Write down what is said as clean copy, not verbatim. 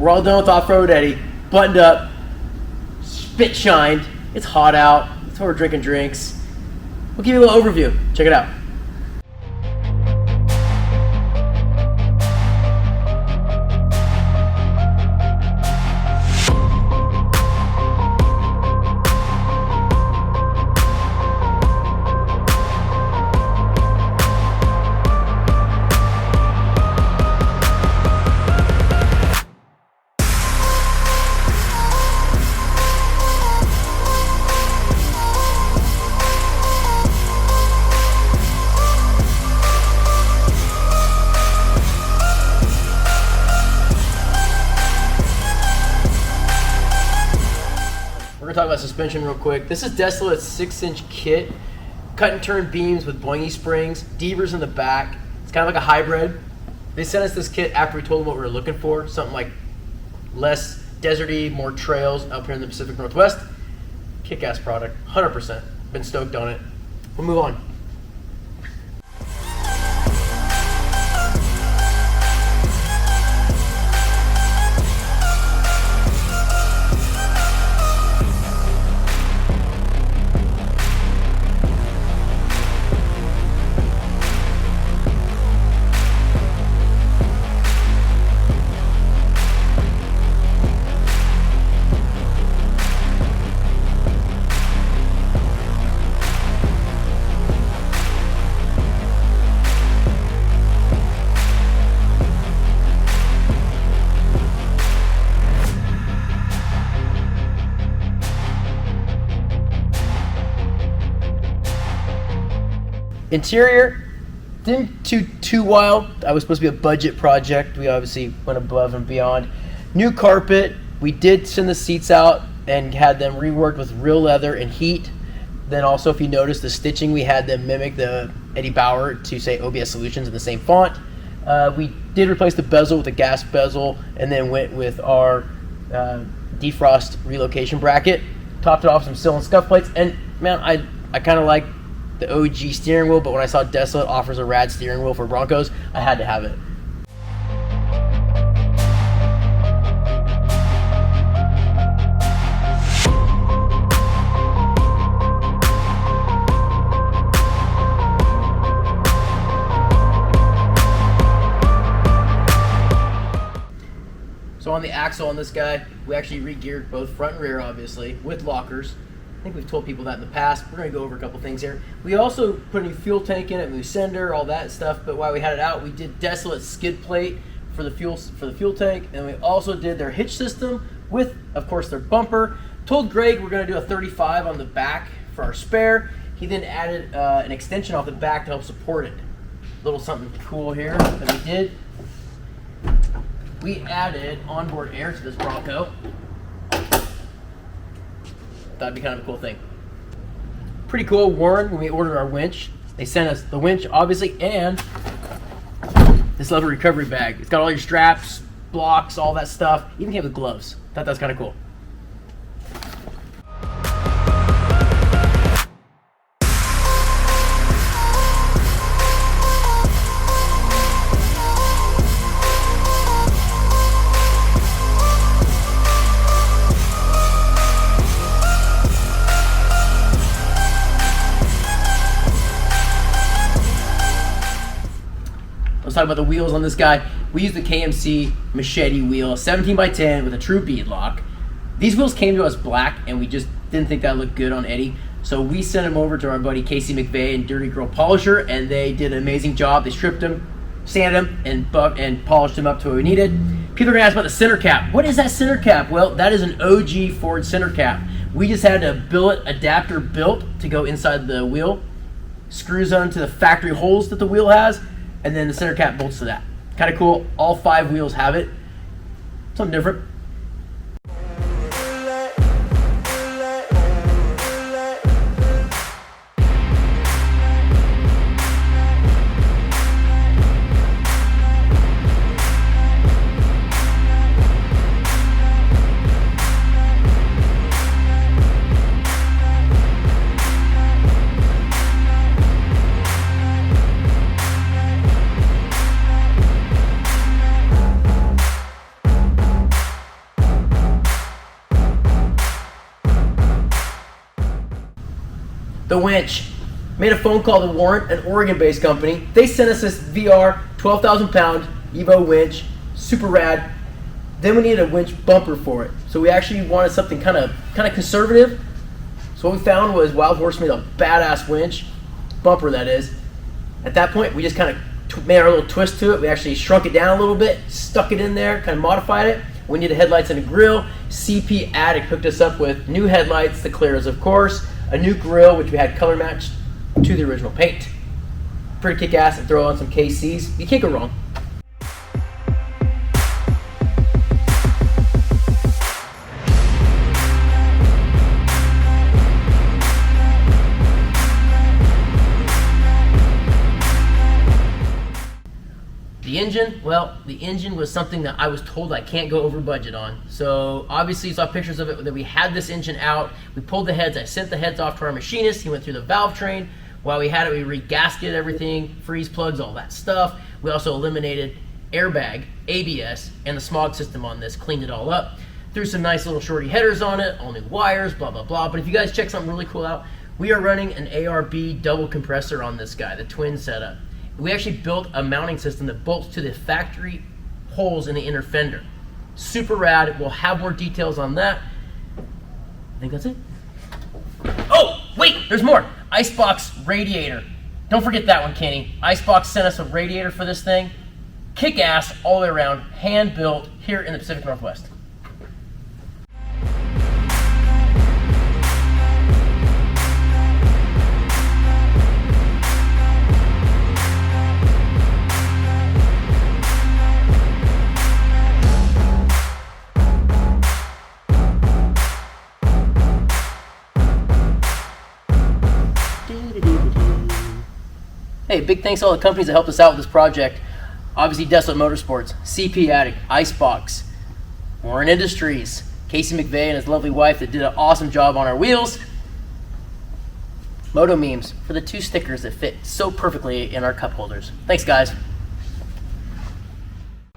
We're all done with Offroad Eddie. Buttoned up, spit shined. It's hot out. So we're drinking drinks. We'll give you a little overview. Check it out. We're gonna talk about suspension real quick. This is Desolate's 6-inch kit. Cut and turn beams with boingy springs, Deavers in the back. It's kind of like a hybrid. They sent us this kit after we told them what we were looking for. Something like less deserty, more trails up here in the Pacific Northwest. Kick-ass product, 100%. Been stoked on it. We'll move on. Interior, didn't too wild. I was supposed to be a budget project. We obviously went above and beyond. New carpet. We did send the seats out and had them reworked with real leather and heat. Then also, if you notice the stitching, we had them mimic the Eddie Bauer to say OBS Solutions in the same font. We did replace the bezel with a gas bezel and then went with our defrost relocation bracket. Topped it off with some Sill and Scuff plates. And man, I kind of like the OG steering wheel, but when I saw Desolate offers a rad steering wheel for Broncos, I had to have it. So on the axle on this guy, we actually re-geared both front and rear, obviously, with lockers. I think we've told people that in the past. We're going to go over a couple things here. We also put a new fuel tank in it, new sender, all that stuff. But while we had it out, we did Desolate skid plate for the fuel tank, and we also did their hitch system with, of course, their bumper. Told Greg we're going to do a 35 on the back for our spare. He then added an extension off the back to help support it. A little something cool here that we did. We added onboard air to this Bronco. That'd be kind of a cool thing. Pretty cool. Warren, when we ordered our winch, they sent us the winch, obviously, and this leather recovery bag. It's got all your straps, blocks, all that stuff. Even came with gloves. Thought that was kind of cool. Let's talk about the wheels on this guy. We used the KMC Machete wheel, 17x10 with a true beadlock. These wheels came to us black, and we just didn't think that looked good on Eddie. So we sent them over to our buddy Casey McVey and Dirty Girl Polisher, and they did an amazing job. They stripped them, sanded them, and polished them up to what we needed. People are gonna ask about the center cap. What is that center cap? Well, that is an OG Ford center cap. We just had a billet adapter built to go inside the wheel, screws onto the factory holes that the wheel has, and then the center cap bolts to that. Kind of cool. All 5 wheels have it. Something different. The winch. Made a phone call to Warrant, an Oregon-based company. They sent us this VR 12,000 pound Evo winch, super rad. Then we needed a winch bumper for it. So we actually wanted something kind of conservative. So what we found was Wild Horse made a badass winch, bumper that is. At that point, we just kind of made our little twist to it. We actually shrunk it down a little bit, stuck it in there, kind of modified it. We needed headlights and a grill. CP Attic hooked us up with new headlights, the clears of course, a new grill, which we had color matched to the original paint. Pretty kick-ass, and throw on some KCs. You can't go wrong. The engine, well, the engine was something that I was told I can't go over budget on. So obviously you saw pictures of it that we had this engine out. We pulled the heads. I sent the heads off to our machinist. He went through the valve train. While we had it, we re-gasketed everything, freeze plugs, all that stuff. We also eliminated airbag, ABS, and the smog system on this, cleaned it all up. Threw some nice little shorty headers on it, all new wires, blah, blah, blah. But if you guys check something really cool out, we are running an ARB double compressor on this guy, the twin setup. We actually built a mounting system that bolts to the factory holes in the inner fender. Super rad. We'll have more details on that. I think that's it. Oh, wait, there's more. Icebox radiator. Don't forget that one, Kenny. Icebox sent us a radiator for this thing. Kick ass all the way around, hand built here in the Pacific Northwest. Hey, big thanks to all the companies that helped us out with this project. Obviously, Desolate Motorsports, CP Attic, Icebox, Warren Industries, Casey McVeigh and his lovely wife that did an awesome job on our wheels. Moto Memes for the 2 stickers that fit so perfectly in our cup holders. Thanks, guys.